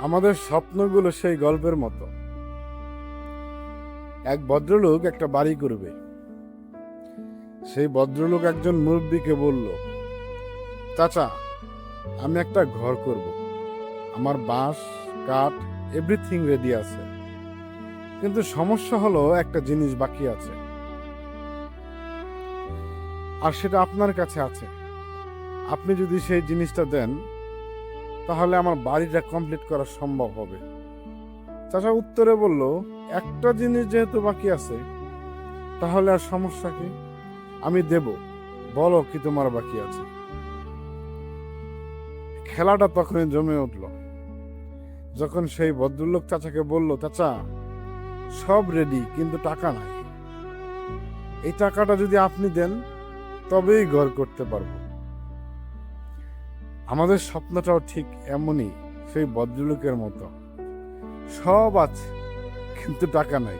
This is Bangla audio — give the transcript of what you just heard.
আমাদের স্বপ্নগুলো সেই গল্পের মতো। এক ভদ্রলোক একটা বাড়ি করবে। সেই ভদ্রলোক একজন মুরব্বীকে বলল, চাচা, আমি একটা ঘর করব। আমার বাঁশ, কাঠ, এভরিথিং রেডি আছে, কিন্তু সমস্যা হলো একটা জিনিস বাকি আছে, আর সেটা আপনার কাছে আছে। আপনি যদি সেই জিনিসটা দেন, তাহলে আমার বাড়িটা কমপ্লিট করা সম্ভব হবে। চাচা উত্তরে বলল, একটা জিনিস যেহেতু বাকি আছে, তাহলে আর সমস্যা কি? আমি দেব, বলো কি তোমার বাকি আছে। খেলাটা তখনই জমে উঠল, যখন সেই ভদ্রলোক চাচাকে বলল, চাচা, সব রেডি, কিন্তু টাকা নাই। এই টাকাটা যদি আপনি দেন, তবেই ঘর করতে পারবো। আমাদের স্বপ্নটাও ঠিক এমনই, সেই ভদ্রলোকের মতো। সব আছে, কিন্তু টাকা নাই।